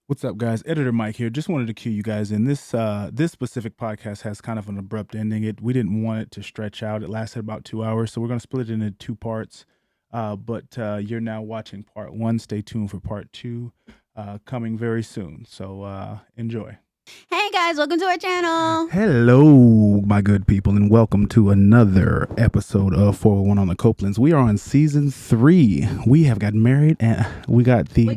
What's up, guys? Editor Mike here. Just wanted to cue you guys in. This specific podcast has kind of an abrupt ending. We didn't want it to stretch out. It lasted about 2 hours, so we're going to split it into two parts. But you're now watching part one. Stay tuned for part two, coming very soon. So enjoy. Hey guys, welcome to our channel. Hello, my good people, and welcome to another episode of 401 on the Copelands. We are on season 3. We have got married, and we got the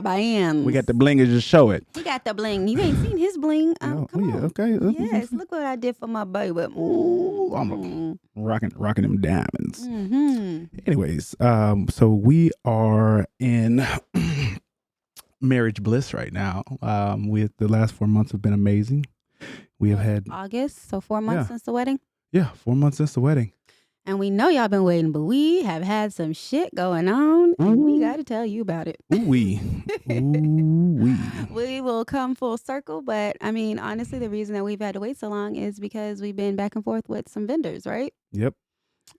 bands. We got the bling. Just show it. We got the bling. You ain't seen his bling. Come on. Okay. Yes, look what I did for my baby. Ooh, I'm rocking them diamonds. Mm-hmm. Anyways, so we are in marriage bliss right now. The last 4 months have been amazing. We have had August, so 4 months since the wedding. Yeah, 4 months since the wedding. And we know y'all been waiting, but we have had some shit going on, and we got to tell you about it. Ooh-wee. We will come full circle, but I mean, honestly, the reason that we've had to wait so long is because we've been back and forth with some vendors, right? Yep.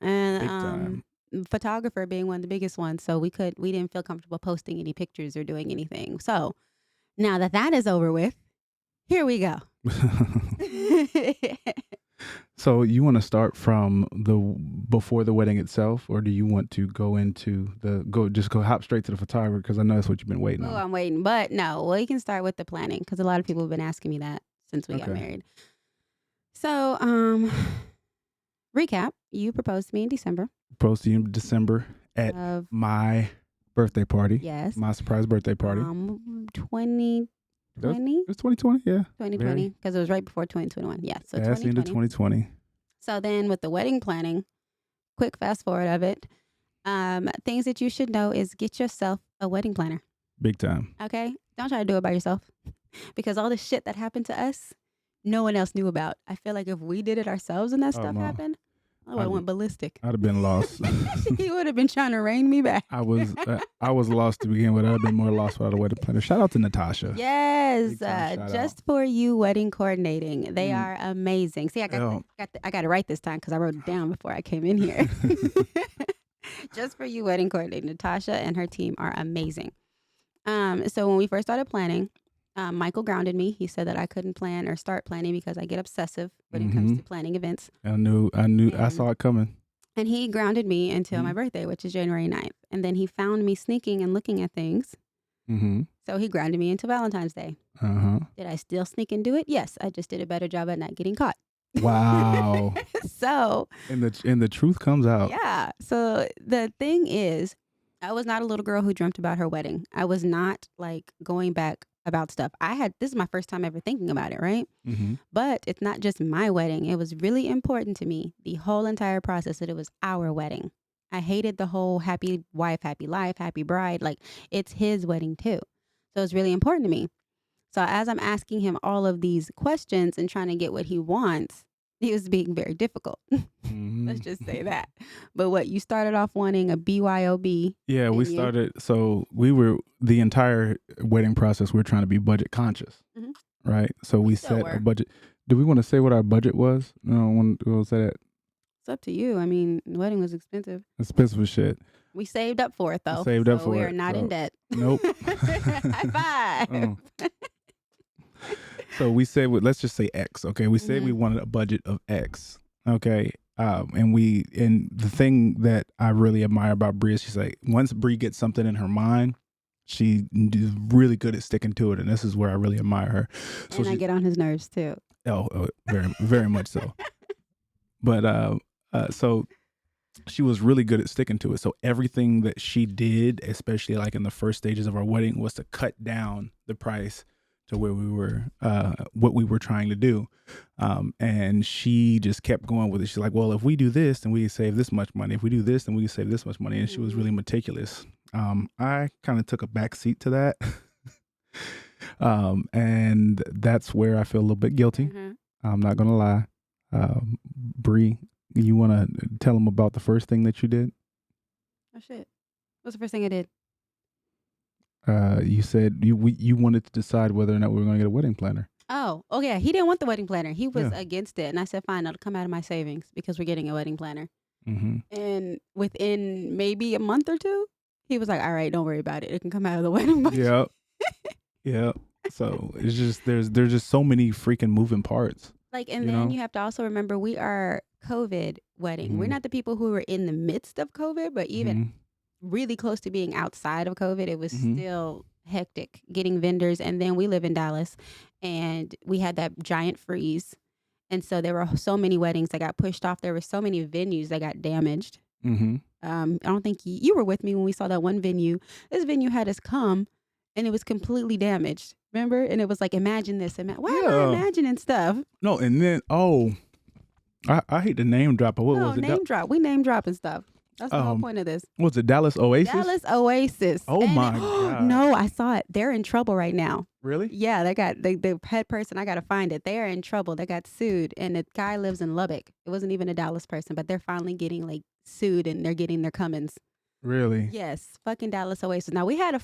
And Big time. photographer being one of the biggest ones, so we didn't feel comfortable posting any pictures or doing anything. So now that is over with, here we go. So you want to start from before the wedding itself, or do you want to go into hop straight to the photographer? Because I know that's what you've been waiting on. I'm waiting, but no, we can start with the planning because a lot of people have been asking me that since we got married. So, recap: you proposed to me in December. Proposed to you in December at my birthday party. Yes, my surprise birthday party. 2020. It was 2020, yeah. 2020, because it was right before 2021. Yeah, so that's the end of 2020. So then with the wedding planning, quick fast forward of it, things that you should know is get yourself a wedding planner. Big time. Okay? Don't try to do it by yourself because all the shit that happened to us, no one else knew about. I feel like if we did it ourselves and that stuff happened, I went ballistic. I'd have been lost. He would have been trying to rein me back. I was lost to begin with. I'd have been more lost without a wedding planner. Shout out to Natasha. Yes, just for you wedding coordinating. They are amazing. See, I got it right this time because I wrote it down before I came in here. Just for you wedding coordinating. Natasha and her team are amazing. So when we first started planning, Michael grounded me. He said that I couldn't plan or start planning because I get obsessive when it comes to planning events. I saw it coming. And he grounded me until my birthday, which is January 9th. And then he found me sneaking and looking at things. So he grounded me until Valentine's Day. Did I still sneak and do it? Yes. I just did a better job at not getting caught. Wow. So. And the truth comes out. Yeah. So the thing is, I was not a little girl who dreamt about her wedding. I was not like going back about stuff. This is my first time ever thinking about it, right? But it's not just my wedding. It was really important to me, the whole entire process, that it was our wedding. I hated the whole happy wife, happy life, happy bride. Like, it's his wedding too. So it's really important to me. So as I'm asking him all of these questions and trying to get what he wants, he was being very difficult. Let's just say that. But you started off wanting a BYOB. Yeah, we started. So the entire wedding process, we were trying to be budget conscious, right? So we set a budget. Do we want to say what our budget was? No, we'll say that. It's up to you. I mean, the wedding was expensive. Expensive as shit. We saved up for it, though. We are not in debt. Nope. High five. So we said, let's just say X. Okay, we said we wanted a budget of X. Okay, and the thing that I really admire about Bree is she's like, once Bree gets something in her mind, she is really good at sticking to it, and this is where I really admire her. So I get on his nerves too. Oh, very, very much so. But so she was really good at sticking to it. So everything that she did, especially like in the first stages of our wedding, was to cut down the price to where we were, what we were trying to do. And she just kept going with it. She's like, well, if we do this, then we can save this much money. If we do this, then we can save this much money. And she was really meticulous. I kind of took a back seat to that. And that's where I feel a little bit guilty. I'm not going to lie. Bree, you want to tell them about the first thing that you did? Oh, shit. What's the first thing I did? You said you wanted to decide whether or not we were going to get a wedding planner. Oh, yeah. He didn't want the wedding planner. He was against it. And I said, fine, it'll come out of my savings because we're getting a wedding planner. And within maybe a month or two, he was like, all right, don't worry about it. It can come out of the wedding budget. Yep. So it's just there's just so many freaking moving parts. Like, and then you have to also remember we are COVID wedding. We're not the people who were in the midst of COVID, but even really close to being outside of COVID, it was still hectic getting vendors. And then we live in Dallas, and we had that giant freeze. And so there were so many weddings that got pushed off. There were so many venues that got damaged. I don't think you were with me when we saw that one venue. This venue had us come, and it was completely damaged. Remember? And it was like, imagine this. Why am I imagining stuff? No, and then, I hate to name drop, but what was it? Name drop. We name dropping stuff. That's the whole point of this. What's it, Dallas Oasis? Dallas Oasis. Oh, and my God. No, I saw it. They're in trouble right now. Really? Yeah, they got the head person. I got to find it. They are in trouble. They got sued, and the guy lives in Lubbock. It wasn't even a Dallas person, but they're finally getting like sued, and they're getting their Cummins. Really? Yes, fucking Dallas Oasis. Now, we had a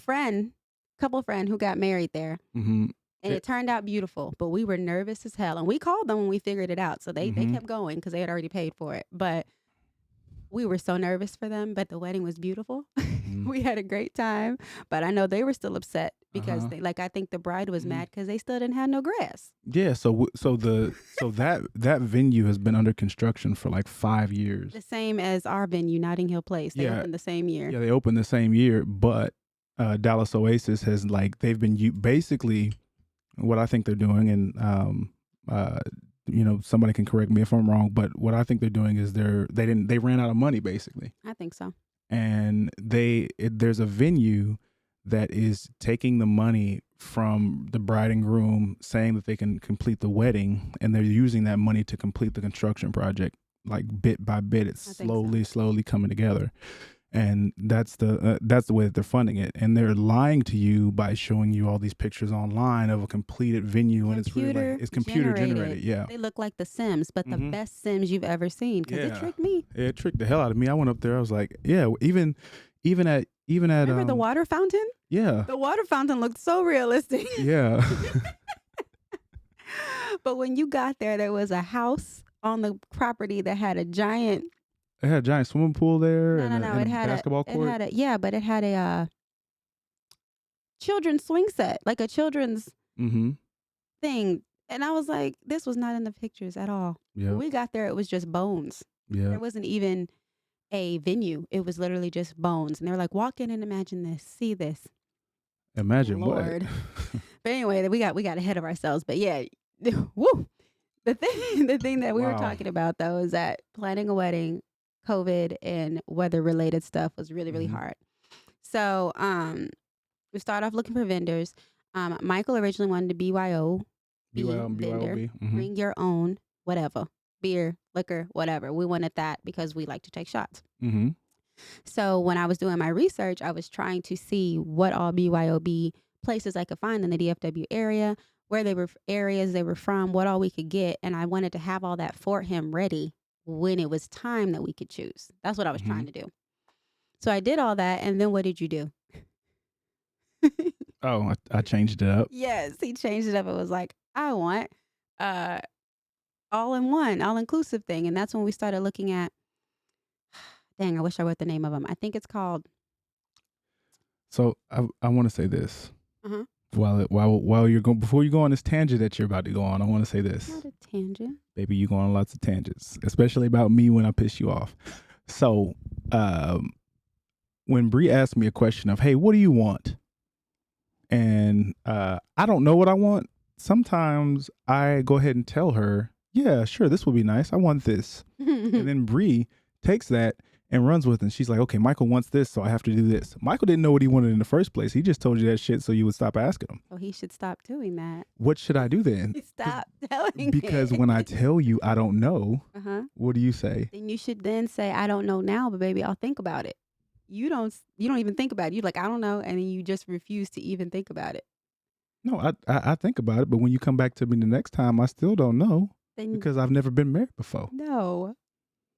couple friend who got married there. And it turned out beautiful, but we were nervous as hell. And we called them when we figured it out. So they kept going because they had already paid for it. But we were so nervous for them. But the wedding was beautiful. We had a great time. But I know they were still upset because I think the bride was mad because they still didn't have no grass. Yeah. So that venue has been under construction for like 5 years. The same as our venue, Notting Hill Place. They opened the same year. Yeah, they opened the same year. But Dallas Oasis has they've been basically. What I think they're doing, and somebody can correct me if I'm wrong, but what I think they're doing is they ran out of money basically. I think so. And there's a venue that is taking the money from the bride and groom, saying that they can complete the wedding, and they're using that money to complete the construction project, like bit by bit. It's slowly coming together. And that's the way that they're funding it, and they're lying to you by showing you all these pictures online of a completed venue, and it's really it's computer generated. Yeah, they look like The Sims, but the best Sims you've ever seen because it tricked me. It tricked the hell out of me. I went up there. I was like, yeah, even at remember the water fountain? Yeah, the water fountain looked so realistic. Yeah, but when you got there was a house on the property that had a giant. It had a giant swimming pool there. No. It had a basketball court. But it had a children's swing set, like a children's thing. And I was like, this was not in the pictures at all. Yeah. When we got there, it was just bones. Yeah. There wasn't even a venue. It was literally just bones. And they were like, walk in and imagine this, see this. Imagine Lord. what? But anyway, we got ahead of ourselves. But yeah, woo. The thing that we were talking about though is that planning a wedding, COVID and weather related stuff was really, really hard. So we started off looking for vendors. Michael originally wanted to BYO vendor, bring your own, whatever, beer, liquor, whatever. We wanted that because we like to take shots. So when I was doing my research, I was trying to see what all BYOB places I could find in the DFW area, where they were areas they were from, what all we could get. And I wanted to have all that for him ready when it was time that we could choose. That's what I was trying to do. So I did all that. And then what did you do? Oh, I changed it up. Yes, he changed it up. It was like, I want all-in-one, all-inclusive thing. And that's when we started looking at, dang, I wish I wrote the name of them. I think it's called. So I want to say this. While you're going, before you go on this tangent that you're about to go on, I want to say this. Not a tangent. Baby, you go on lots of tangents, especially about me when I piss you off. So, when Bree asked me a question of, hey, what do you want? And I don't know what I want. Sometimes I go ahead and tell her, yeah, sure, this would be nice. I want this. And then Bree takes that and runs with it. And she's like, okay, Michael wants this, so I have to do this. Michael didn't know what he wanted in the first place. He just told you that shit so you would stop asking him. Oh, he should stop doing that. What should I do then? Stop telling Because when I tell you I don't know, what do you say? Then you should then say, I don't know now, but baby, I'll think about it. You don't even think about it. You're like, I don't know. And then you just refuse to even think about it. No, I think about it. But when you come back to me the next time, I still don't know because I've never been married before. No.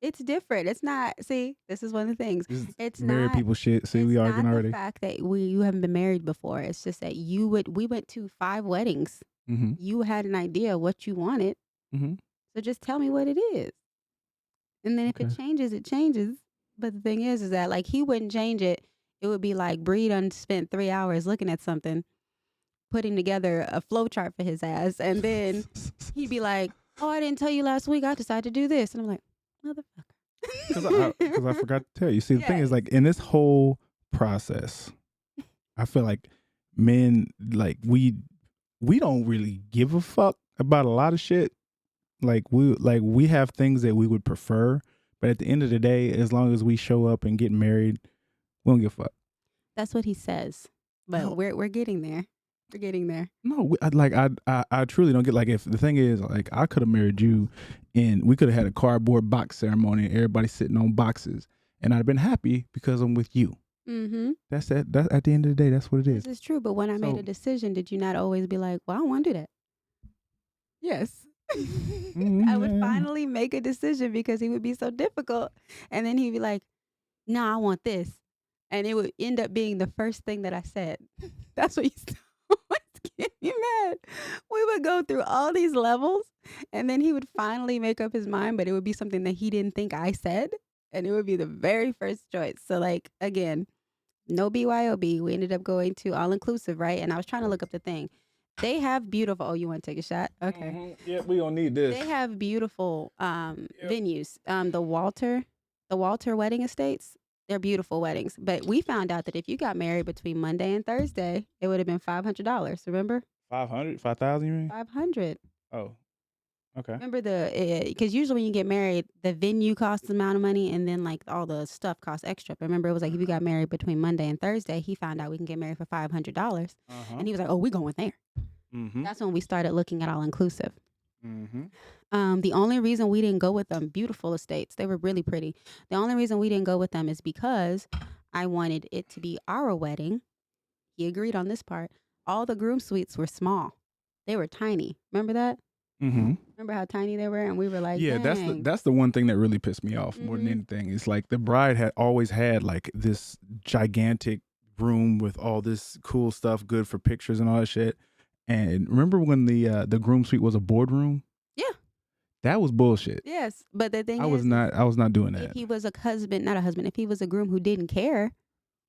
It's different. It's not. See, this is one of the things. It's married not, people shit. See, we arguing already. The fact that you haven't been married before. It's just that we went to 5 weddings. You had an idea what you wanted. So just tell me what it is. And then if it changes, it changes. But the thing is that like he wouldn't change it. It would be like Bree done spent 3 hours looking at something. putting together a flow chart for his ass, and then he'd be like, "Oh, I didn't tell you last week. I decided to do this," and I'm like, "Motherfucker." Because I forgot to tell you. See, the thing is, like, in this whole process, I feel like men, like, we don't really give a fuck about a lot of shit. Like we have things that we would prefer, but at the end of the day, as long as we show up and get married, we don't give a fuck. That's what he says, but No. we're getting there. We're getting there. No, I truly don't get, like, if the thing is, like, I could have married you and we could have had a cardboard box ceremony and everybody sitting on boxes and I'd have been happy because I'm with you. Mm-hmm. That's at the end of the day, that's what it is. This is true, but when I made a decision, did you not always be like, "Well, I don't want to do that"? Yes. I would finally make a decision because he would be so difficult, and then he'd be like, "No, I want this," and it would end up being the first thing that I said. That's what used to always get me mad. We would go through all these levels, and then he would finally make up his mind, but it would be something that he didn't think I said, and it would be the very first choice. So, like, again, no BYOB. We ended up going to all inclusive, right? And I was trying to look up the thing. They have beautiful. Oh, you want to take a shot? Okay. Mm-hmm. Yeah, we gonna need this. They have beautiful venues. The Walter wedding estates. They're beautiful weddings. But we found out that if you got married between Monday and Thursday, it would have been $500. Remember? 500, 5,000. You mean? 500. Oh, okay. Remember because usually when you get married, the venue costs the amount of money, and then like all the stuff costs extra. But remember, it was like if you got married between Monday and Thursday, he found out we can get married for $500, and he was like, "Oh, we going there." Mm-hmm. That's when we started looking at all inclusive. Mm-hmm. The only reason we didn't go with them, beautiful estates, they were really pretty. The only reason we didn't go with them is because I wanted it to be our wedding. He agreed on this part. All the groom suites were small. They were tiny. Remember that? Mm-hmm. Remember how tiny they were? And we were like, yeah, dang. that's the one thing that really pissed me off more than anything. It's like the bride had always had like this gigantic room with all this cool stuff, good for pictures and all that shit. And remember when the groom suite was a boardroom? Yeah. That was bullshit. Yes, but the thing I was not doing that. If he was a husband, not a husband, if he was a groom who didn't care,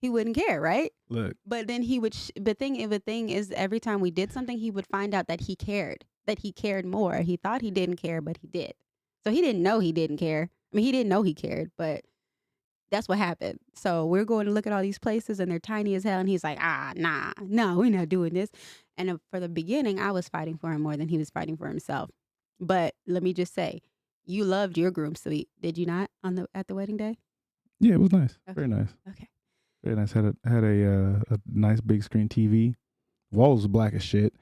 he wouldn't care, right? Look. But then he would. The thing is, every time we did something, he would find out that he cared more. He thought he didn't care, but he did. So he didn't know he didn't care. I mean, he didn't know he cared, but that's what happened. So we're going to look at all these places, and they're tiny as hell. And he's like, nah, no, we're not doing this. And for the beginning, I was fighting for him more than he was fighting for himself. But let me just say, you loved your groom suite, did you not? At the wedding day? Yeah, it was nice. Okay. Very nice. Okay. Very nice. Had a nice big screen TV. Walls was black as shit.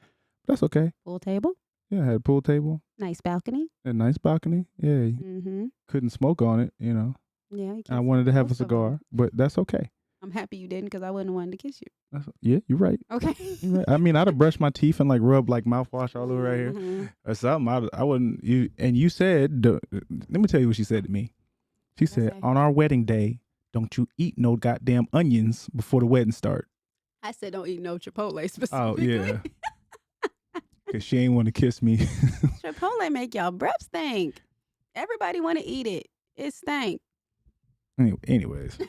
But that's okay. Pool table. Yeah, had a pool table. Nice balcony. A nice balcony. Yeah. Mm-hmm. Couldn't smoke on it, you know. Yeah. I wanted to have a cigar, but that's okay. I'm happy you didn't, because I wouldn't want to kiss you. Yeah, you're right. Okay. You're right. I mean, I'd have brushed my teeth and like rubbed like mouthwash all over right here or something. I wouldn't. You said, let me tell you what she said to me. She said, on our wedding day, don't you eat no goddamn onions before the wedding start. I said don't eat no Chipotle specifically. Oh, yeah. Because she ain't want to kiss me. Chipotle make y'all breath stink. Everybody want to eat it. It stank. Anyways,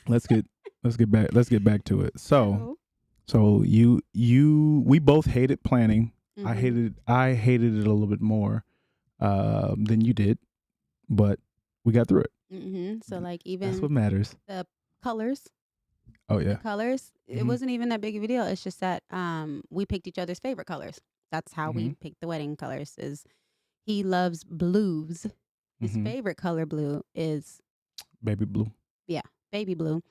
let's get back to it. So we both hated planning. Mm-hmm. I hated it a little bit more than you did, but we got through it. Mm-hmm. So like even that's what matters. The colors. Oh yeah. The colors. Mm-hmm. It wasn't even that big of a deal. It's just that we picked each other's favorite colors. That's how we picked the wedding colors. Is he loves blues. His favorite color blue is baby blue. Yeah, baby blue.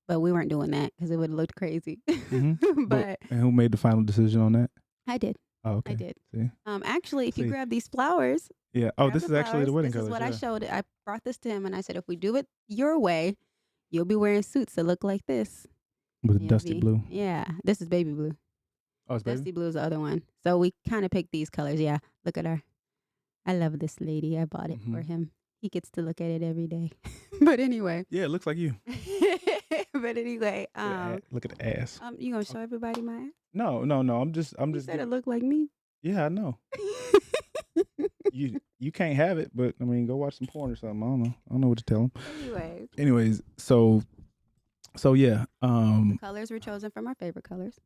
But we weren't doing that because it would have looked crazy. But and who made the final decision on that? I did. Oh, okay. I did. See? Actually, if you grab these flowers. Yeah. Oh, this is actually the wedding colors. colors. This is what I showed. I brought this to him and I said, if we do it your way, you'll be wearing suits that look like this. With dusty blue. Yeah. This is baby blue. Oh, it's dusty blue is the other one. So we kind of picked these colors. Yeah. Look at her. I love this lady. I bought it for him. He gets to look at it every day. But anyway. Yeah, it looks like you. But anyway. Look at the ass. You gonna show everybody my ass? No. I'm just. You said it looked like me. Yeah, I know. You can't have it, but I mean, go watch some porn or something. I don't know what to tell them. Anyways, so So yeah, The colors were chosen from our favorite colors.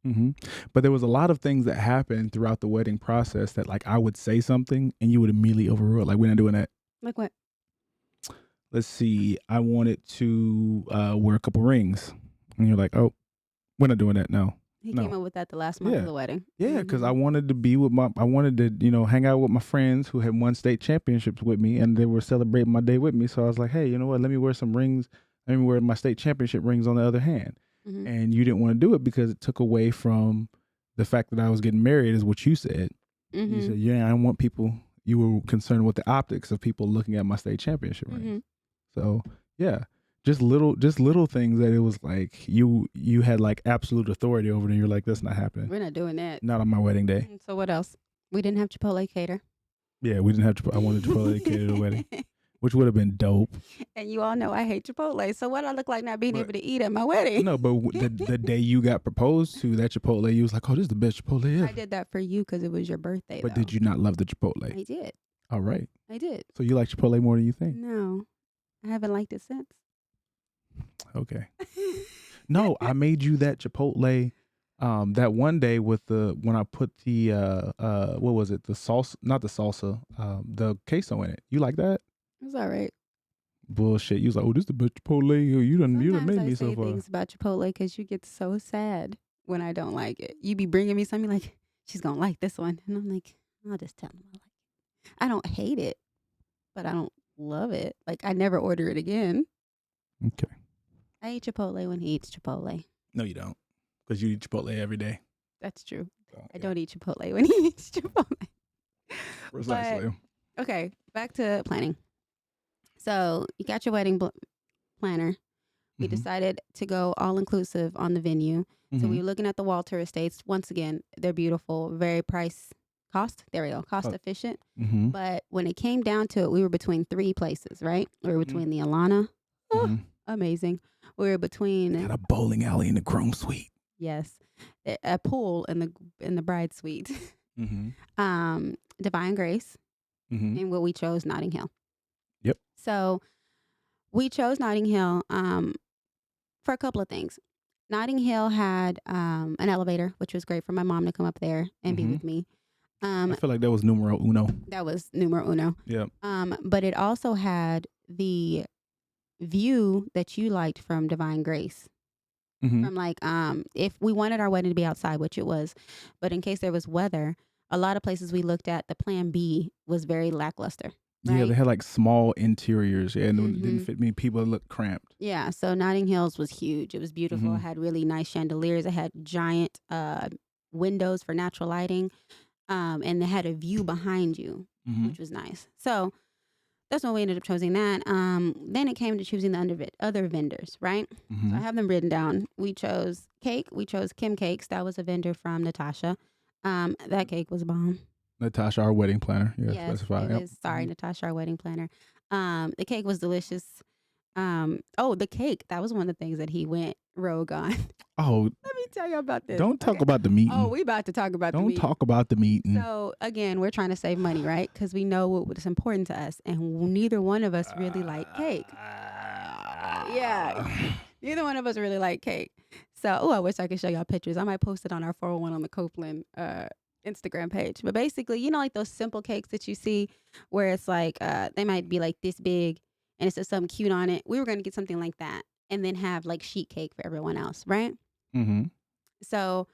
But there was a lot of things that happened throughout the wedding process that like I would say something and you would immediately overrule it. Like we're not doing that. Like what? Let's see. I wanted to wear a couple rings, and you're like, oh, we're not doing that. No. He came up with that the last month of the wedding. Yeah, because I wanted to be with I wanted to, hang out with my friends who had won state championships with me, and they were celebrating my day with me. So I was like, hey, you know what? Let me wear some rings. Let me wear my state championship rings on the other hand. And you didn't want to do it because it took away from the fact that I was getting married, is what you said. You said, yeah, I don't want people. You were concerned with the optics of people looking at my state championship rings. So yeah. Just little things that it was like you had like absolute authority over, and you're like, that's not happening. We're not doing that. Not on my wedding day. So what else? We didn't have Chipotle cater. Yeah, we didn't have Chipotle. I wanted Chipotle cater the wedding, which would have been dope. And you all know I hate Chipotle. So what I look like not being able to eat at my wedding? No, but the day you got proposed to, that Chipotle, you was like, oh, this is the best Chipotle ever. I did that for you because it was your birthday. But did you not love the Chipotle? I did. All right. I did. So you like Chipotle more than you think? No, I haven't liked it since. Okay. No, I made you that Chipotle that one day with when I put the what was it? The salsa, not the salsa, the queso in it. You like that? It was all right. Bullshit. You was like, oh, this is the best Chipotle. You done made me so far. I say things about Chipotle because you get so sad when I don't like it. You be bringing me something like, she's gonna like this one, and I'm like, I'll just tell them I like it. I don't hate it, but I don't love it. Like I never order it again. Okay. I eat Chipotle when he eats Chipotle. No, you don't, because you eat Chipotle every day. That's true. So, I don't eat Chipotle when he eats Chipotle. Precisely. But, okay, back to planning. So you got your wedding planner. We decided to go all inclusive on the venue. So we were looking at the Walter Estates. Once again, they're beautiful, very cost efficient. But when it came down to it, we were between three places, right? We were between the Alana. Amazing. We were between got a bowling alley in the Groom Suite. Yes, a pool in the bride suite. Divine Grace, and what we chose, Notting Hill. Yep. So we chose Notting Hill for a couple of things. Notting Hill had an elevator, which was great for my mom to come up there and be with me. I feel like that was numero uno. That was numero uno. Yeah. But it also had the view that you liked from Divine Grace. From like, if we wanted our wedding to be outside, which it was, but in case there was weather, a lot of places we looked at, the plan B was very lackluster. Right? Yeah, they had like small interiors. Yeah, and it didn't fit me. People looked cramped. Yeah, so Notting Hills was huge. It was beautiful. It had really nice chandeliers. It had giant windows for natural lighting, and they had a view behind you, which was nice. So that's when we ended up choosing that. Then it came to choosing the other vendors, right? So I have them written down. We chose cake. We chose Kim Cakes. That was a vendor from Natasha. That cake was bomb. Natasha, our wedding planner. Yeah, yes, specify. It is. Sorry, Natasha, our wedding planner. The cake was delicious. The cake. That was one of the things that he went rogue on. Oh, let me tell you about this. Don't talk about the meeting. Oh, we about to talk about the meeting. Don't talk about the meeting. So again, we're trying to save money, right? Because we know what is important to us, and neither one of us really like cake. Yeah, neither one of us really like cake. So, I wish I could show y'all pictures. I might post it on our 401 on the Copeland Instagram page. But basically, like those simple cakes that you see where it's like they might be like this big and it says something cute on it. We were going to get something like that and then have like sheet cake for everyone else, right? So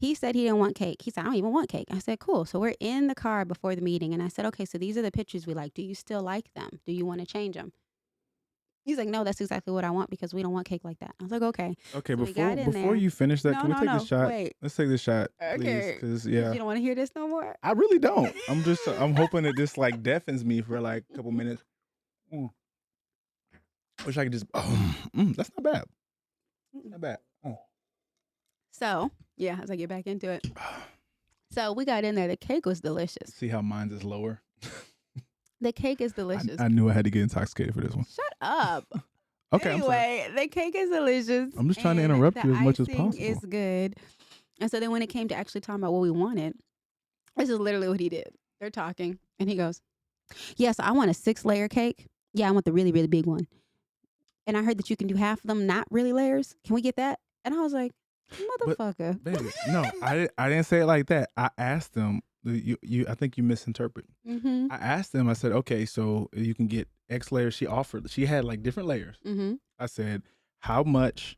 he said he didn't want cake. He said, I don't even want cake. I said, cool. So we're in the car before the meeting and I said, okay, so these are the pictures we like. Do you still like them? Do you want to change them? He's like, no, that's exactly what I want because we don't want cake like that. I was like, okay. Okay, so before you finish that, can we take this shot? Wait. Let's take this shot, please. Okay. Because You don't want to hear this no more? I really don't. I'm hoping that this like deafens me for like a couple minutes. Wish I could just. That's not bad. Not bad. So as I get back into it. So we got in there. The cake was delicious. See how mine's is lower. The cake is delicious. I knew I had to get intoxicated for this one. Shut up. Okay. Anyway, the cake is delicious. I'm just trying to interrupt you as much as possible. It's good. And so then when it came to actually talking about what we wanted, this is literally what he did. They're talking and he goes, yes, I want a 6-layer cake. Yeah, I want the really, really big one. and I heard that you can do half of them not really layers. Can we get that? And I was like, But motherfucker. baby, no, I didn't say it like that. I asked them. I think you misinterpret. Mm-hmm. I asked them. I said, okay, so you can get X layers. She had like different layers. Mm-hmm. I said, how much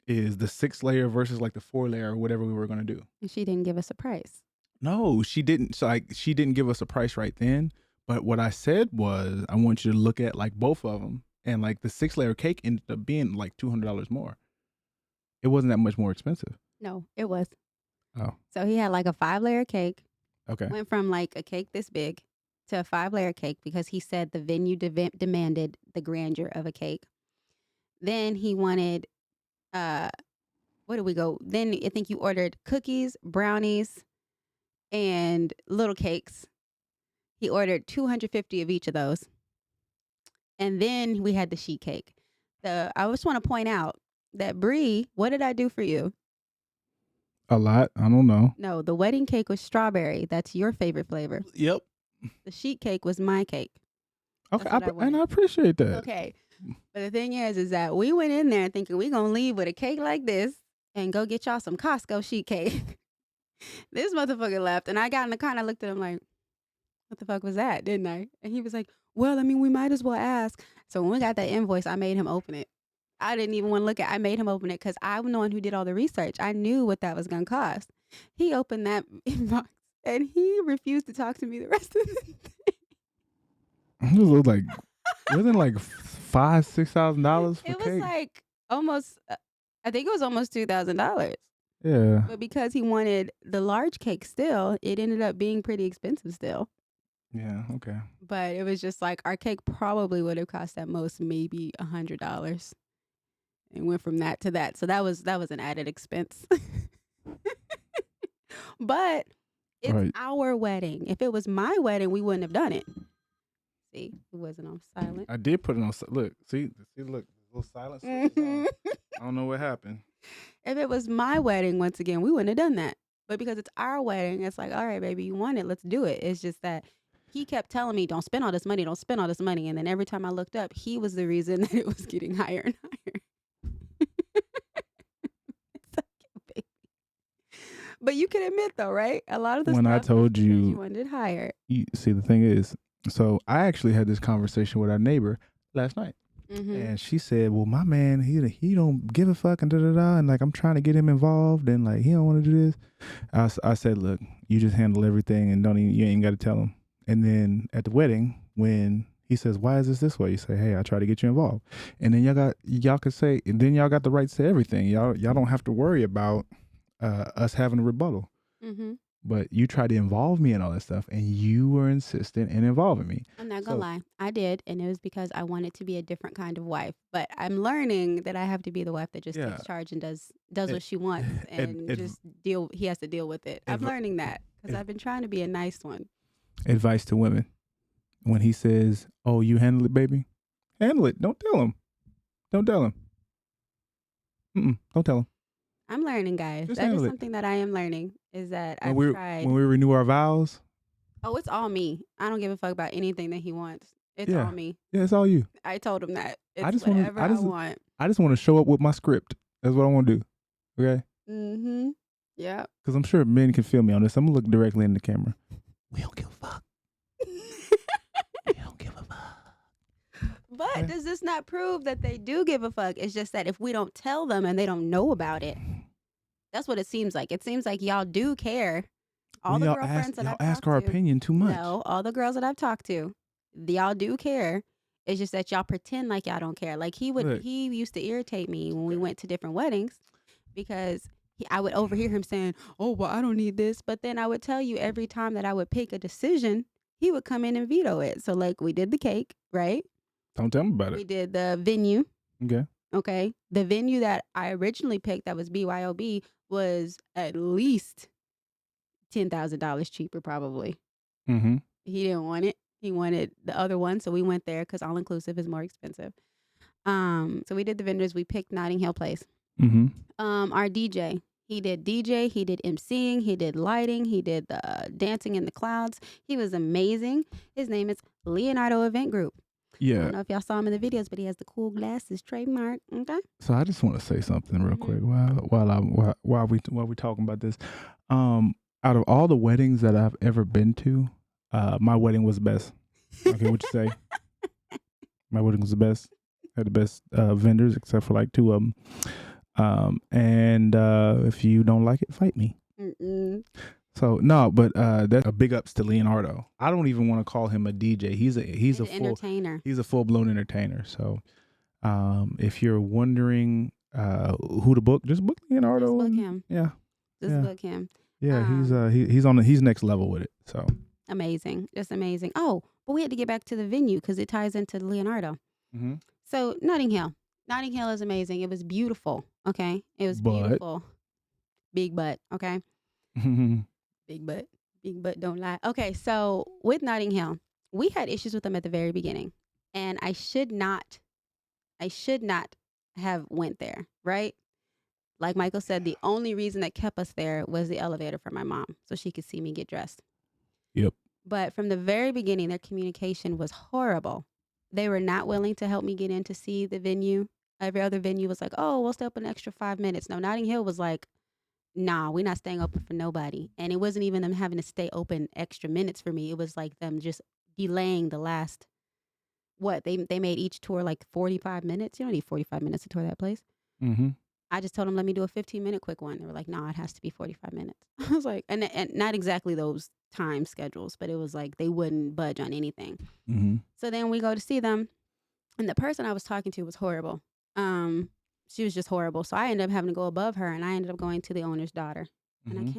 is the 6 layer versus like the 4 layer or whatever we were gonna do? And she didn't give us a price. No, she didn't. So like, she didn't give us a price right then. But what I said was, I want you to look at like both of them, and like the 6 layer cake ended up being like $200 more. It wasn't that much more expensive. No, it was. Oh, So he had like a 5-layer cake. okay. Went from like a cake this big to a 5-layer cake because he said the venue demanded the grandeur of a cake. Then he wanted, where did we go? Then I think you ordered cookies, brownies, and little cakes. He ordered 250 of each of those. And then we had the sheet cake. I just want to point out that Bree, what did I do for you? A lot. I don't know. No, the wedding cake was strawberry. That's your favorite flavor. Yep. The sheet cake was my cake. Okay, That's what I and I appreciate that. Okay. But the thing is that we went in there thinking we going to leave with a cake like this and go get y'all some Costco sheet cake. This motherfucker left, and I got in the car and I looked at him like, what the fuck was that, didn't I? And he was like, well, I mean, we might as well ask. So when we got that invoice, I made him open it. I didn't even want to look at it. I made him open it because I'm the one who did all the research. I knew what that was going to cost. He opened that inbox, and he refused to talk to me the rest of the day. It was like, wasn't it like $5,000-$6,000 for It cake? was like almost, I think it was almost $2,000. Yeah. But because he wanted the large cake still, it ended up being pretty expensive still. Yeah. Okay. But it was just like our cake probably would have cost at most maybe $100. And went from that to that. So that was an added expense. But it's Right. our wedding. If it was my wedding, we wouldn't have done it. See, it wasn't on silent. I did put it on. Look, look, little silence. I don't know what happened. If it was my wedding, once again, we wouldn't have done that. But because it's our wedding, it's like, all right, baby, you want it, let's do it. It's just that he kept telling me, don't spend all this money, don't spend all this money. And then every time I looked up, he was the reason that it was getting higher and higher. But you can admit, though, right? A lot of the When stuff I told you wanted it higher. see, the thing is, so I actually had this conversation with our neighbor last night. Mm-hmm. And she said, well, my man, he don't give a fuck and da-da-da. And like, I'm trying to get him involved and like, he don't want to do this. I said, look, you just handle everything and you ain't got to tell him. And then at the wedding, when he says, why is this way? You say, hey, I try to get you involved. And then y'all could say, and then y'all got the right to say everything. Y'all don't have to worry about us having a rebuttal. Mm-hmm. But you tried to involve me in all that stuff, and you were insistent in involving me. I'm not gonna lie, I did, and it was because I wanted to be a different kind of wife. But I'm learning that I have to be the wife that just takes charge and does what she wants, and just deal. He has to deal with it. I'm learning that because I've been trying to be a nice one. Advice to women: when he says, "Oh, you handle it, baby," handle it. Don't tell him. Don't tell him. Don't tell him. I'm learning, guys. Just That is handle it. something that I am learning. Is that I've tried. When we renew our vows. Oh, it's all me. I don't give a fuck about anything that he wants. It's all me. Yeah, it's all you. I told him that. It's I just whatever I want. want. I just want to show up with my script. That's what I want to do. Okay. Mm-hmm. Yeah. Because I'm sure men can feel me on this. I'm gonna look directly in the camera. We don't give a fuck. We don't give a fuck. But does this not prove that they do give a fuck? It's just that if we don't tell them and they don't know about it, that's what it seems like. It seems like y'all do care. All the girlfriends that I've ask our opinion too much. No, all the girls that I've talked to, y'all do care. It's just that y'all pretend like y'all don't care. Like he used to irritate me when we went to different weddings because I would overhear him saying, "Oh, well, I don't need this." But then I would tell you every time that I would pick a decision, he would come in and veto it. So like we did the cake, right? Don't tell me about it. We did the venue. Okay. Okay. The venue that I originally picked that was BYOB was at least $10,000 cheaper probably. Mm-hmm. He didn't want it. He wanted the other one. So we went there because all inclusive is more expensive. So we did the vendors. We picked Notting Hill Place. Mm-hmm. Our DJ, he did emceeing, he did lighting, he did the dancing in the clouds. He was amazing. His name is Leonardo Event Group. I don't know if y'all saw him in the videos, but he has the cool glasses, trademark. Okay. So I just want to say something real quick while we talking about this. Out of all the weddings that I've ever been to, my wedding was the best. Okay, what you say? My wedding was the best. Had the best vendors, except for like 2 of them. And if you don't like it, fight me. So no, but that's a big ups to Leonardo. I don't even want to call him a DJ. He's a full entertainer. He's a full-blown entertainer. So if you're wondering who to book, just book Leonardo. Just book him. Yeah. Book him. Yeah, he's next level with it. So amazing, just amazing. Oh, but we had to get back to the venue because it ties into Leonardo. Mm-hmm. So Notting Hill is amazing. It was beautiful. Okay, it was beautiful. Big butt. Okay. Big butt. Don't lie. Okay, so with Notting Hill, we had issues with them at the very beginning, and I should not have went there. Right. Like Michael said, the only reason that kept us there was the elevator for my mom, so she could see me get dressed. Yep. But from the very beginning, their communication was horrible. They were not willing to help me get in to see the venue. Every other venue was like, oh, we'll stay open an extra 5 minutes. No, Notting Hill was like, nah, we're not staying open for nobody. And it wasn't even them having to stay open extra minutes for me. It was like them just delaying the last, they made each tour like 45 minutes. You don't need 45 minutes to tour that place. Mm-hmm. I just told them, let me do a 15-minute quick one. They were like, nah, it has to be 45 minutes. I was like, and not exactly those time schedules, but it was like they wouldn't budge on anything. Mm-hmm. So then we go to see them, and the person I was talking to was horrible. She was just horrible. So I ended up having to go above her, and I ended up going to the owner's daughter. And I can't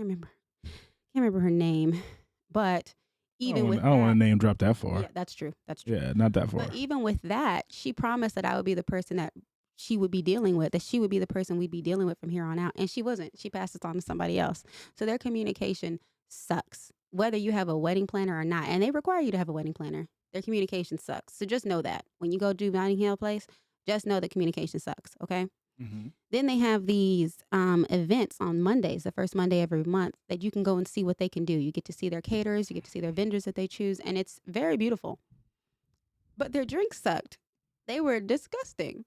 remember her name, but I don't want to name drop that far. Yeah, that's true. Yeah, not that far. But even with that, she promised that I would be the person that she would be dealing with, that she would be the person we'd be dealing with from here on out. And she wasn't. She passed it on to somebody else. So their communication sucks, whether you have a wedding planner or not. And they require you to have a wedding planner. Their communication sucks. So just know that. When you go do Notting Hill Place, just know that communication sucks, okay? Mm-hmm. Then they have these events on Mondays, the first Monday every month, that you can go and see what they can do. You get to see their caterers. You get to see their vendors that they choose. And it's very beautiful. But their drinks sucked. They were disgusting.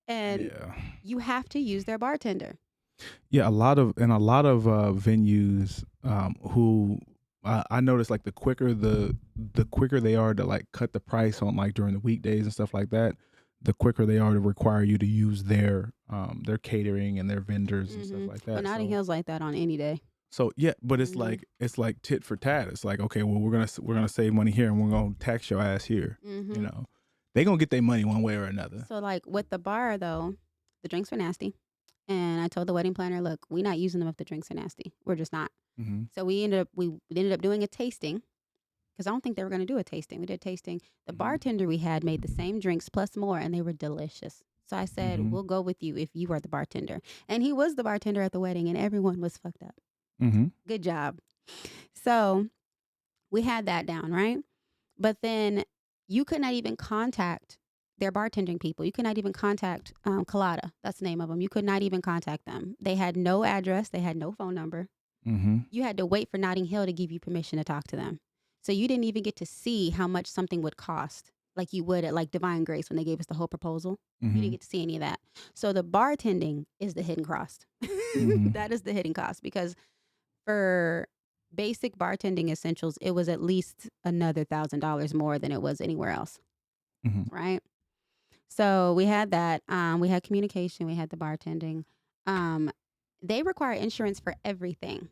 And you have to use their bartender. Yeah, a lot of venues who I noticed, like the quicker they are to like cut the price on like during the weekdays and stuff like that, the quicker they are to require you to use their catering and their vendors and stuff like that. Well, Notting Hill's like that on any day. So yeah, but it's like tit for tat. It's like, okay, well we're gonna save money here and we're gonna tax your ass here. Mm-hmm. You know. They gonna get their money one way or another. So like with the bar though, the drinks were nasty, and I told the wedding planner, look, we're not using them if the drinks are nasty. We're just not. Mm-hmm. So we ended up doing a tasting, because I don't think they were gonna do a tasting. We did a tasting. The bartender we had made the same drinks plus more, and they were delicious. So I said, we'll go with you if you are the bartender, and he was the bartender at the wedding, and everyone was fucked up. Mm-hmm. Good job. So we had that down, right? But then you could not even contact their bartending people. You could not even contact Colada. That's the name of them. You could not even contact them. They had no address. They had no phone number. Mm-hmm. You had to wait for Notting Hill to give you permission to talk to them. So you didn't even get to see how much something would cost, like you would at like Divine Grace when they gave us the whole proposal. Mm-hmm. You didn't get to see any of that. So the bartending is the hidden cost. Mm-hmm. That is the hidden cost, because for basic bartending essentials, it was at least another $1,000 more than it was anywhere else. Mm-hmm. Right? So we had that. We had communication. We had the bartending. They require insurance for everything.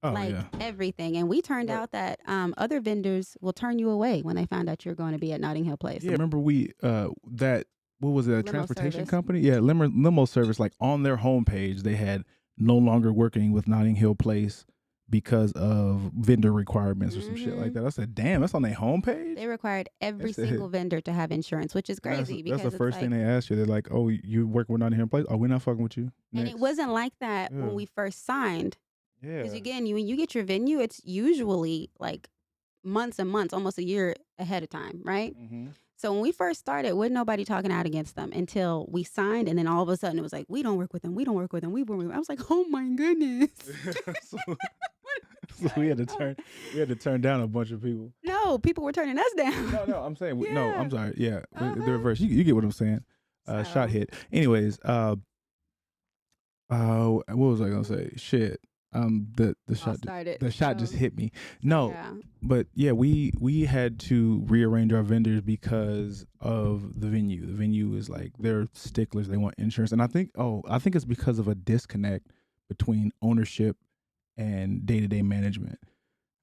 Oh, like everything. And we turned out that other vendors will turn you away when they find out you're going to be at Notting Hill Place. Yeah, remember what was it, a transportation service company? Yeah, limo service. Like on their homepage, they had no longer working with Notting Hill Place because of vendor requirements or some shit like that. I said, damn, that's on their homepage? They required every single vendor to have insurance, which is crazy. That's the first thing they ask you. They're like, oh, you working with Notting Hill Place? Oh, we're not fucking with you. Next. And it wasn't like that when we first signed. Yeah. Because again, when you get your venue, it's usually like months and months, almost a year ahead of time, right? Mm-hmm. So when we first started, wasn't nobody talking out against them until we signed, and then all of a sudden it was like, we don't work with them. We don't work with them. We work with them. I was like, oh my goodness. So we had to turn down a bunch of people. No, no, people were turning us down. No, I'm saying no. Yeah. I'm sorry. Yeah, the Uh-huh. reverse. You get what I'm saying. So, Shot hit. Anyways, what was I gonna say? Shit. The shot started. the shot just hit me. No, Yeah. but yeah, we had to rearrange our vendors because of the venue. The venue is like they're sticklers. They want insurance, and I think it's because of a disconnect between ownership and day-to-day management.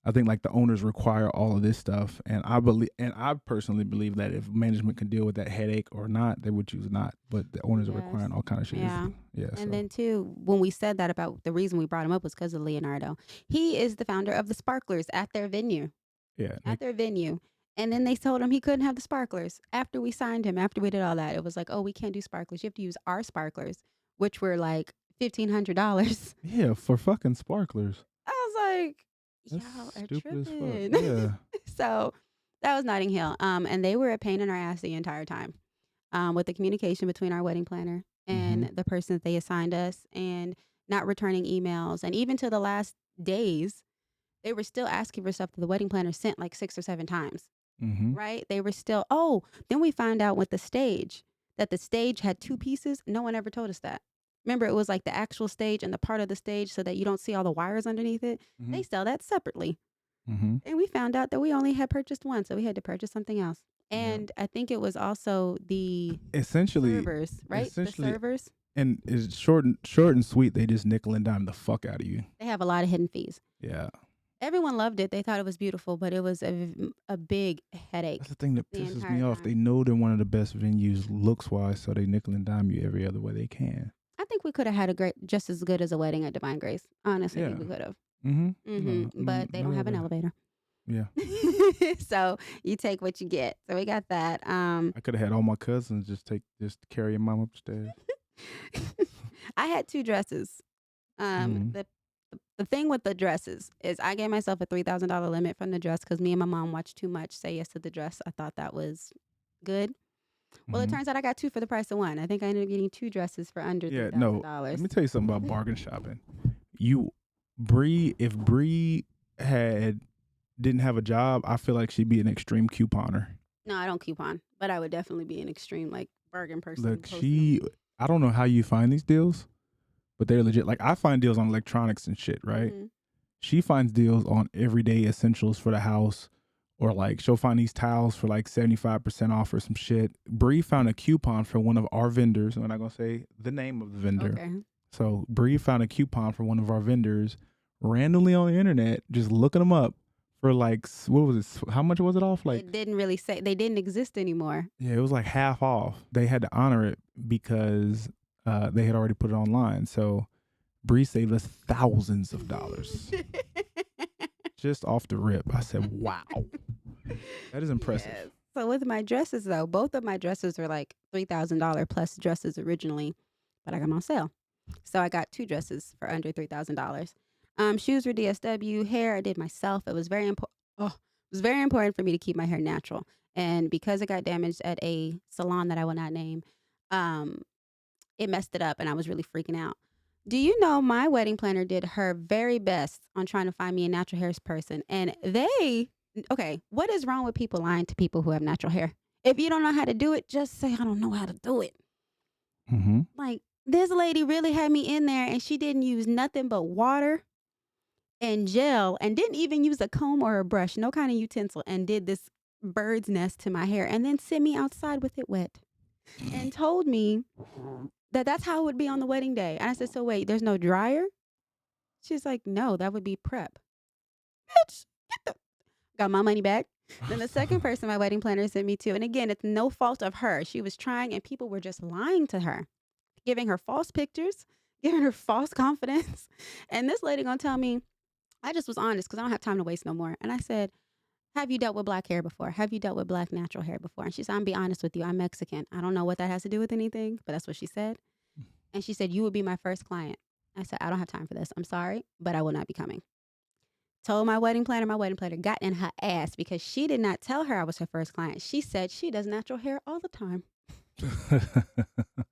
I think like the owners require all of this stuff, and I personally believe that if management can deal with that headache or not, they would choose not. But the owners are requiring all kind of shit. Yeah. Yeah. And then too, when we said that about the reason we brought him up was because of Leonardo. He is the founder of the Sparklers at their venue. Yeah. At their venue. And then they told him he couldn't have the sparklers. After we signed him, after we did all that, it was like, oh, we can't do sparklers. You have to use our sparklers, which were like $1,500. Yeah, for fucking sparklers. I was like, That's y'all are stupid as tripping. fuck. Yeah. So that was Notting Hill. And they were a pain in our ass the entire time. With the communication between our wedding planner and the person that they assigned us, and not returning emails. And even to the last days, they were still asking for stuff that the wedding planner sent like 6 or 7 times. Right? They were still, then we find out with the stage that the stage had 2 pieces. No one ever told us that. Remember, it was like the actual stage and the part of the stage so that you don't see all the wires underneath it. They sell that separately. And we found out that we only had purchased one, so we had to purchase something else. And I think it was also the servers, right? The servers. And it's short and sweet. They just nickel and dime the fuck out of you. They have a lot of hidden fees. Yeah. Everyone loved it. They thought it was beautiful, but it was a big headache. That's the thing that pisses me off. They know they're one of the best venues looks wise, so they nickel and dime you every other way they can. I think we could have had just as good as a wedding at Divine Grace. Honestly, I think we could have. But they don't have an elevator. Yeah. So you take what you get. So we got that. I could have had all my cousins just carry your mom upstairs. I had 2 dresses. The thing with the dresses is I gave myself a $3,000 limit from the dress because me and my mom watched too much Say Yes to the Dress. I thought that was good. Well, it turns out I got 2 for the price of 1. I think I ended up getting 2 dresses for under $3,000. No. Let me tell you something about bargain shopping. If Bree didn't have a job, I feel like she'd be an extreme couponer. No, I don't coupon, but I would definitely be an extreme like bargain person. Look, I don't know how you find these deals, but they're legit. Like I find deals on electronics and shit, right? She finds deals on everyday essentials for the house, or like she'll find these towels for like 75% off or some shit. Bree found a coupon for one of our vendors. I'm not gonna say the name of the vendor. Okay. So Bree found a coupon for one of our vendors randomly on the internet, just looking them up for like, what was it? How much was it off? Like, it didn't really say, they didn't exist anymore. Yeah, it was like half off. They had to honor it because they had already put it online. So Bree saved us thousands of dollars just off the rip. I said, wow, that is impressive. Yes. So with my dresses though, both of my dresses were like $3,000 plus dresses originally, but I got them on sale. So I got 2 dresses for under $3,000. Shoes were DSW. Hair I did myself. It was very important. It was very important for me to keep my hair natural. And because it got damaged at a salon that I will not name, it messed it up, and I was really freaking out. Do you know my wedding planner did her very best on trying to find me a natural hair person? And what is wrong with people lying to people who have natural hair? If you don't know how to do it, just say, I don't know how to do it. Like, this lady really had me in there, and she didn't use nothing but water and gel, and didn't even use a comb or a brush, no kind of utensil, and did this bird's nest to my hair, and then sent me outside with it wet and told me that that's how it would be on the wedding day. And I said, so wait, there's no dryer? She's like, no, that would be prep. Bitch, got my money back. Then the second person my wedding planner sent me to, and again, it's no fault of her. She was trying, and people were just lying to her, giving her false pictures, giving her false confidence. And this lady gonna tell me, I just was honest because I don't have time to waste no more. And I said, have you dealt with black hair before? Have you dealt with black natural hair before? And she said, I'm be honest with you, I'm Mexican. I don't know what that has to do with anything, but that's what she said. And she said, you would be my first client. I said, I don't have time for this. I'm sorry, but I will not be coming. Told my wedding planner got in her ass because she did not tell her I was her first client. She said she does natural hair all the time.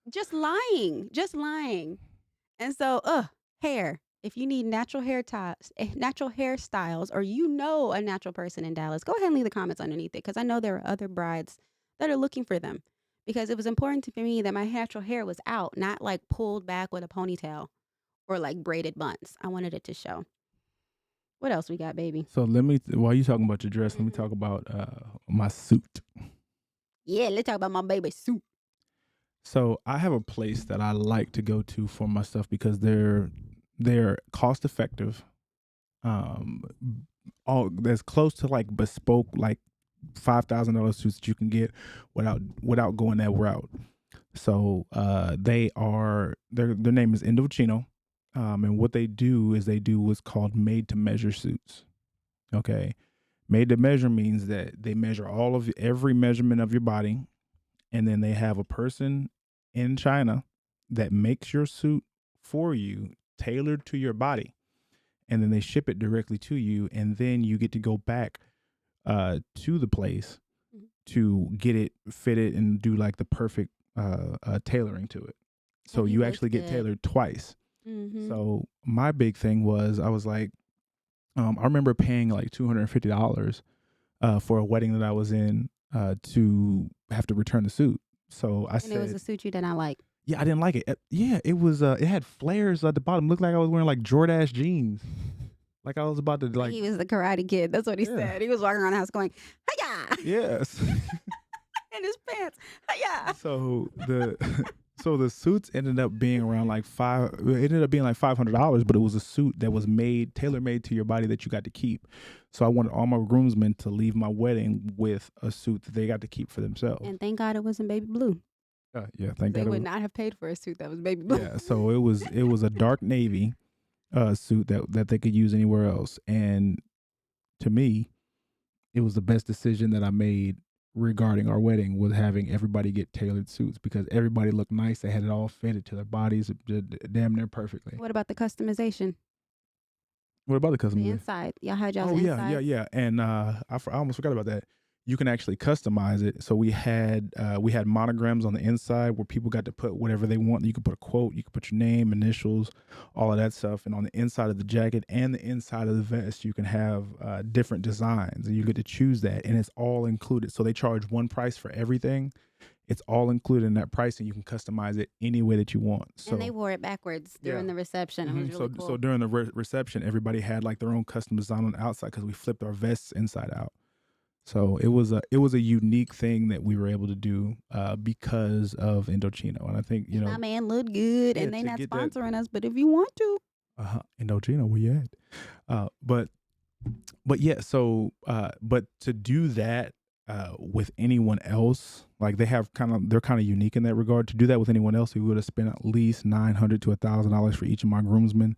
Just lying. And so, hair. If you need natural hairstyles, or a natural person in Dallas, go ahead and leave the comments underneath it, because I know there are other brides that are looking for them. Because it was important for me that my natural hair was out, not like pulled back with a ponytail or like braided buns. I wanted it to show. What else we got, baby? So while you talking about your dress, let me talk about my suit. Yeah, let's talk about my baby suit. So I have a place that I like to go to for my stuff because they're cost effective. All that's close to like bespoke, like $5,000 suits that you can get without going that route. So their name is Indochino, and what they do is they do what's called made to measure suits. Okay, made to measure means that they measure every measurement of your body, and then they have a person in China that makes your suit for you, tailored to your body, and then they ship it directly to you, and then you get to go back to the place to get it fitted and do like the perfect tailoring to it. So you actually get tailored twice. So my big thing was, I was like, I remember paying like $250 for a wedding that I was in to have to return the suit. So I said, it was a suit you did not like. Yeah, I didn't like it. Yeah, it was. It had flares at the bottom. Looked like I was wearing like Jordache jeans. Like I was about to like. He was the Karate Kid. That's what he said. He was walking around the house going, "Hiya!" Yes. In his pants. Hiya! So the suits ended up being around like $500, but it was a suit that was tailor made to your body that you got to keep. So I wanted all my groomsmen to leave my wedding with a suit that they got to keep for themselves. And thank God it wasn't baby blue. Yeah, thank God. They would not have paid for a suit that was baby blue. Yeah, so it was a dark navy suit that they could use anywhere else. And to me, it was the best decision that I made regarding our wedding, was having everybody get tailored suits, because everybody looked nice. They had it all fitted to their bodies damn near perfectly. What about the customization? What about the customization? The inside. Y'all had y'all's inside? Yeah. And I almost forgot about that. You can actually customize it. So we had monograms on the inside where people got to put whatever they want. You could put a quote, you could put your name, initials, all of that stuff. And on the inside of the jacket and the inside of the vest, you can have different designs, and you get to choose that, and it's all included. So they charge one price for everything. It's all included in that price, and you can customize it any way that you want. So, and they wore it backwards during the reception. It was really cool. So during the reception, everybody had like their own custom design on the outside, because we flipped our vests inside out. So it was a unique thing that we were able to do because of Indochino. And I think, my man looked good, and they not sponsoring us, but if you want to. Indochino, where you at? But yeah, so but to do that with anyone else, like they're kind of unique in that regard. To do that with anyone else, we would have spent at least $900 to $1,000 for each of my groomsmen,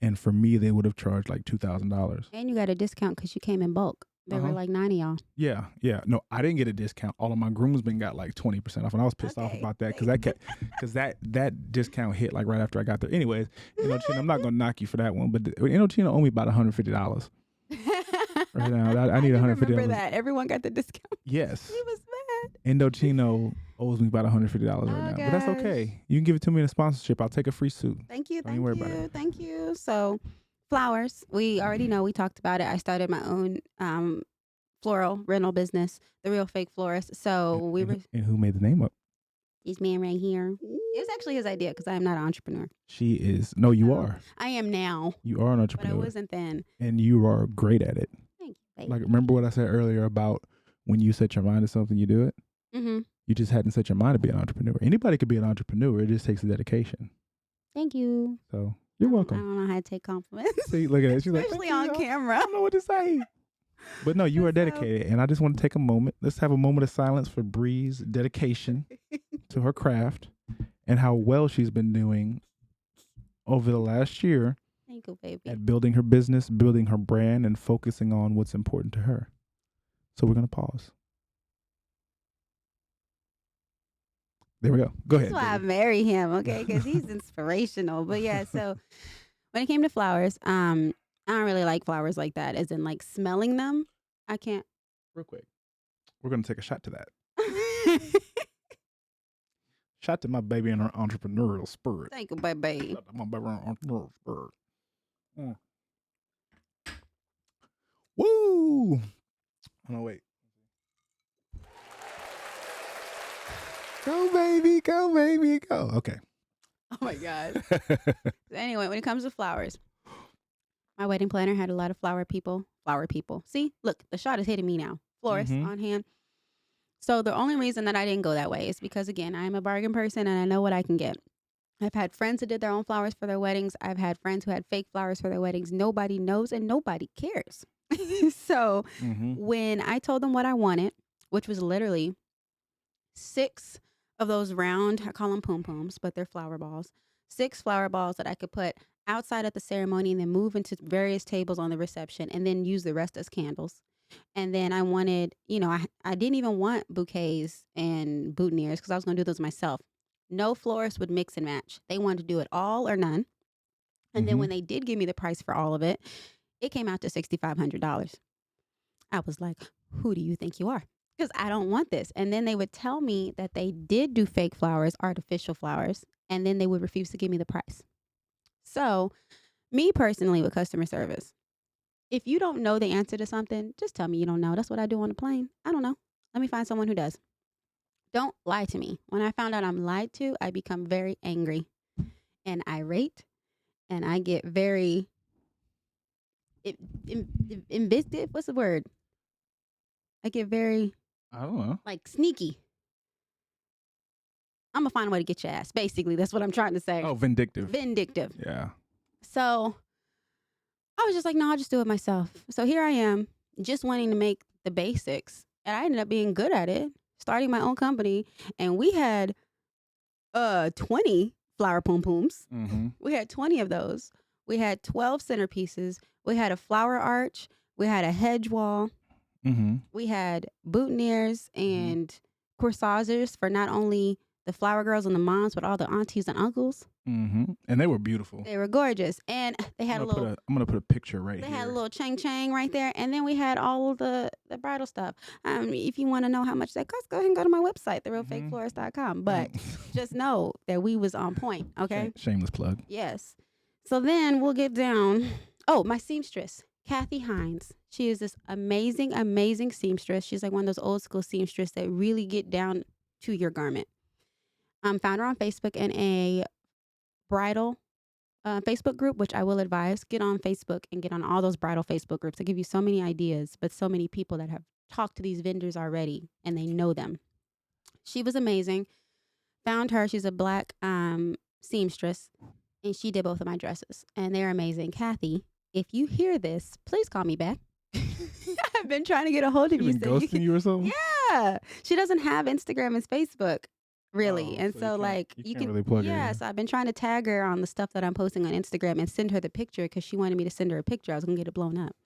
and for me, they would have charged like $2,000. And you got a discount because you came in bulk. There were like 90 y'all. Yeah. No, I didn't get a discount. All of my groomsmen got like 20% off, and I was pissed off about that because that discount hit like right after I got there. Anyways, Indochino, I'm not gonna knock you for that one, but Indochino owe me about $150. Right now, I need $150. Remember that everyone got the discount. Yes. He was mad. Indochino owes me about $150 right now, but that's okay. You can give it to me in a sponsorship. I'll take a free suit. Thank you. So, flowers. We already know. We talked about it. I started my own floral rental business, The Real Fake Florist. So And who made the name up? This man right here. It was actually his idea, because I am not an entrepreneur. She is. No, you are. I am now. You are an entrepreneur. But I wasn't then. And you are great at it. Thank you, baby. Like, remember what I said earlier about when you set your mind to something, you do it? Mm-hmm. You just hadn't set your mind to be an entrepreneur. Anybody could be an entrepreneur. It just takes a dedication. Thank you. So you're welcome. I don't know how to take compliments. See, look at that. She's especially like, on camera. I don't know what to say. But no, you are dedicated. And I just want to take a moment. Let's have a moment of silence for Bree's dedication to her craft and how well she's been doing over the last year. Thank you, baby. At building her business, building her brand, and focusing on what's important to her. So we're going to pause. There we go. Go ahead. That's why I marry him, okay? Because he's inspirational. But yeah, so when it came to flowers, I don't really like flowers like that, as in like smelling them. I can't. Real quick. We're going to take a shot to that. Shot to my baby and her entrepreneurial spirit. Thank you, baby. Shot to my baby and her entrepreneurial spirit. Mm. Woo! Oh, wait. Go, baby. Go, baby. Go. Okay. Oh, my God. Anyway, when it comes to flowers, my wedding planner had a lot of flower people. Flower people. See, look, the shot is hitting me now. Florist on hand. So the only reason that I didn't go that way is because, again, I am a bargain person and I know what I can get. I've had friends who did their own flowers for their weddings. I've had friends who had fake flowers for their weddings. Nobody knows and nobody cares. So when I told them what I wanted, which was literally 6 of those round, I call them pom-poms, but they're flower balls, 6 flower balls that I could put outside at the ceremony and then move into various tables on the reception and then use the rest as candles. And then I wanted, I didn't even want bouquets and boutonnieres because I was going to do those myself. No florist would mix and match. They wanted to do it all or none. And then when they did give me the price for all of it, it came out to $6,500. I was like, who do you think you are? Because I don't want this. And then they would tell me that they did do fake flowers, artificial flowers, and then they would refuse to give me the price. So me personally with customer service, if you don't know the answer to something, just tell me you don't know. That's what I do on the plane. I don't know. Let me find someone who does. Don't lie to me. When I found out I'm lied to, I become very angry and irate, and I get very invested. What's the word? I get very, I don't know. like, sneaky. I'm going to find a way to get your ass. Basically, that's what I'm trying to say. Oh, vindictive. Vindictive. Yeah. So I was just like, no, I'll just do it myself. So here I am, just wanting to make the basics. And I ended up being good at it, starting my own company. And we had 20 flower pom-poms. We had 20 of those. We had 12 centerpieces. We had a flower arch. We had a hedge wall. We had boutonnieres and corsagers for not only the flower girls and the moms, but all the aunties and uncles. And they were beautiful. They were gorgeous. And they had I'm going to put a picture right here. They had a little chang right there. And then we had all of the bridal stuff. If you want to know how much that costs, go ahead and go to my website, therealfakeflorist.com. But just know that we was on point, okay? Shameless plug. Yes. So then we'll get down. Oh, my seamstress, Kathy Hines. She is this amazing, amazing seamstress. She's like one of those old school seamstress that really get down to your garment. Found her on Facebook in a bridal Facebook group, which I will advise. Get on Facebook and get on all those bridal Facebook groups. They give you so many ideas, but so many people that have talked to these vendors already and they know them. She was amazing. Found her. She's a black seamstress, and she did both of my dresses, and they're amazing. Kathy, if you hear this, please call me back. I've been trying to get a hold of you. Been ghosting you or something? Yeah. She doesn't have Instagram and Facebook. Really. And so like you can really plug her in. So I've been trying to tag her on the stuff that I'm posting on Instagram and send her the picture because she wanted me to send her a picture. I was gonna get it blown up.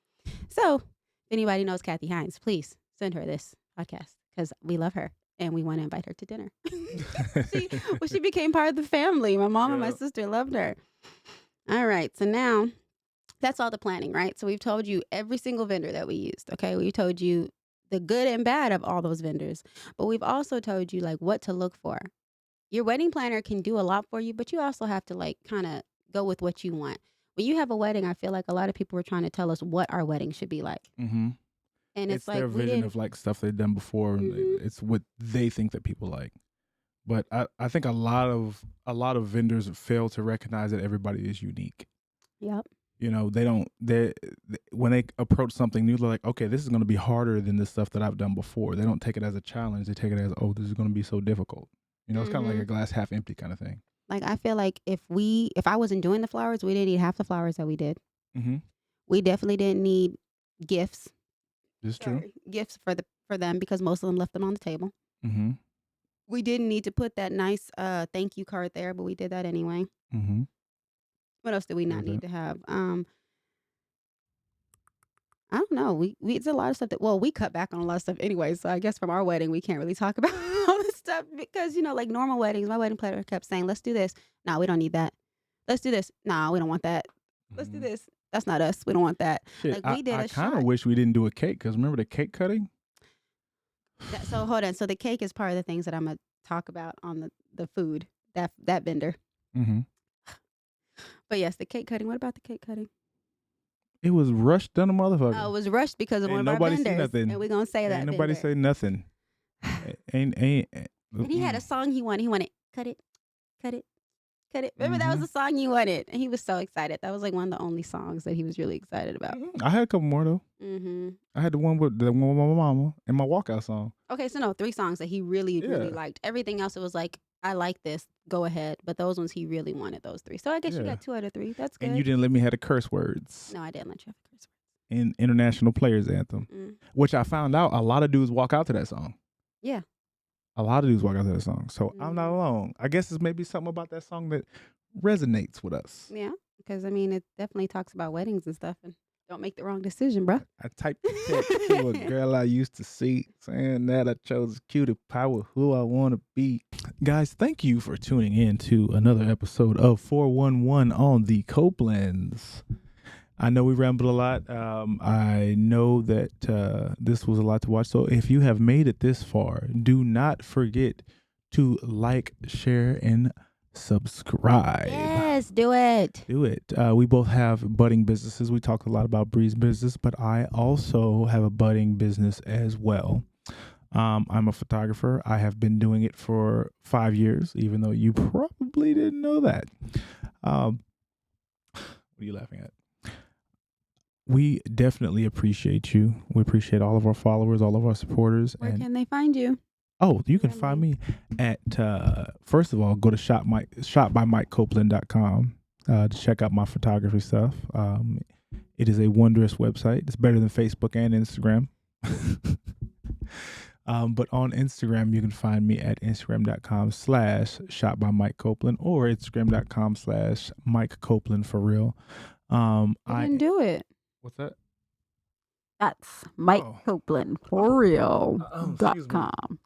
So if anybody knows Kathy Hines, please send her this podcast because we love her and we want to invite her to dinner. she became part of the family. My mom and my sister loved her. All right, so now that's all the planning, right? So we've told you every single vendor that we used. Okay, we told you the good and bad of all those vendors. But we've also told you like what to look for. Your wedding planner can do a lot for you, but you also have to like kind of go with what you want. When you have a wedding, I feel like a lot of people were trying to tell us what our wedding should be like. And it's like their vision of like stuff they've done before. It's what they think that people like. But I think a lot of vendors fail to recognize that everybody is unique. Yep. You know, when they approach something new, they're like, okay, this is going to be harder than the stuff that I've done before. They don't take it as a challenge. They take it as, oh, this is going to be so difficult. You know, it's kind of like a glass half empty kind of thing. Like, I feel like if I wasn't doing the flowers, we didn't need half the flowers that we did. We definitely didn't need gifts. This is true. Gifts for them because most of them left them on the table. We didn't need to put that nice thank you card there, but we did that anyway. What else did we not need to have? I don't know. We it's a lot of stuff we cut back on a lot of stuff anyway. So I guess from our wedding, we can't really talk about all this stuff because, you know, like normal weddings, my wedding planner kept saying, let's do this. No, we don't need that. Let's do this. No, we don't want that. Let's do this. That's not us. We don't want that. Shit, like I kind of wish we didn't do a cake because remember the cake cutting? So hold on. So the cake is part of the things that I'm going to talk about on the food, that vendor. But yes, the cake cutting. What about the cake cutting? It was rushed done a motherfucker. It was rushed because of Ain't one of our nobody see vendors. nothing. And we're going to say that Ain't nobody vendor. say nothing. ain't. And he had a song he wanted. He wanted, cut it, cut it, cut it. Remember that was the song he wanted. And he was so excited. That was like one of the only songs that he was really excited about. I had a couple more though. I had the one with my mama and my walkout song. Okay, so no, 3 songs that he really liked. Everything else, it was like, I like this, go ahead. But those ones he really wanted, those 3. So I guess you got 2 out of 3. That's good. And you didn't let me have the curse words. No, I didn't let you have the curse words. In International Players Anthem, which I found out a lot of dudes walk out to that song. Yeah. A lot of dudes walk out to that song. So I'm not alone. I guess it's maybe something about that song that resonates with us. Yeah, because I mean, it definitely talks about weddings and stuff. And don't make the wrong decision, bro. I typed the text to a girl I used to see saying that I chose cutie pie with who I want to be. Guys, thank you for tuning in to another episode of 411 on the Copelands. I know we rambled a lot. I know that this was a lot to watch. So if you have made it this far, do not forget to like, share, and subscribe. Yes, do it. Do it. We both have budding businesses. We talked a lot about Bree's business, but I also have a budding business as well. I'm a photographer. I have been doing it for 5 years, even though you probably didn't know that. What are you laughing at? We definitely appreciate you. We appreciate all of our followers, all of our supporters. Where can they find you? Oh, you can find me at, first of all, go to shopbymikecopeland.com to check out my photography stuff. It is a wondrous website. It's better than Facebook and Instagram. But on Instagram, you can find me at instagram.com/shopbymikecopeland or instagram.com/mikecopeland for real. You can do it. What's that? That's MikeCopelandForReal.com.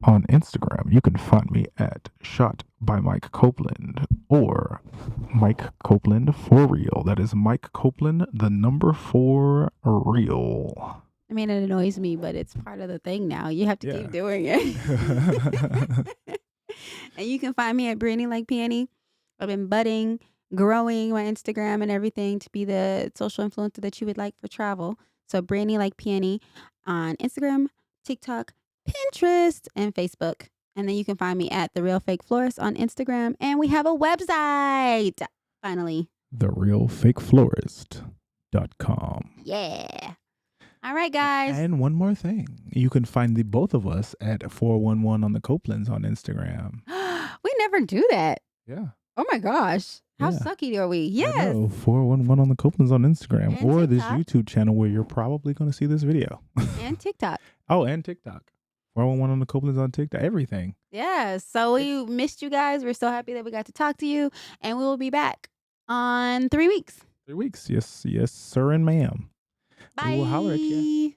On Instagram, you can find me at Shot by Mike Copeland or Mike Copeland for real. That is Mike Copeland, the number 4 real. I mean, it annoys me, but it's part of the thing now. You have to keep doing it. And you can find me at Brittany Like Peony. I've been budding, growing my Instagram and everything to be the social influencer that you would like for travel. So Brittany Like Peony on Instagram, TikTok, Pinterest, and Facebook. And then you can find me at The Real Fake Florist on Instagram. And we have a website, finally. TheRealFakeFlorist.com. Yeah. All right, guys. And one more thing. You can find the both of us at 411 on the Copelands on Instagram. We never do that. Yeah. Oh, my gosh. How sucky are we? Yes. 411 on the Copelands on Instagram. And or TikTok. this YouTube channel where you're probably going to see this video. And TikTok. Oh, and TikTok. 411 on the Copelands on TikTok. Everything. Yeah. So we missed you guys. We're so happy that we got to talk to you. And we will be back on 3 weeks. 3 weeks. Yes, sir and ma'am. Bye. We'll holler at you.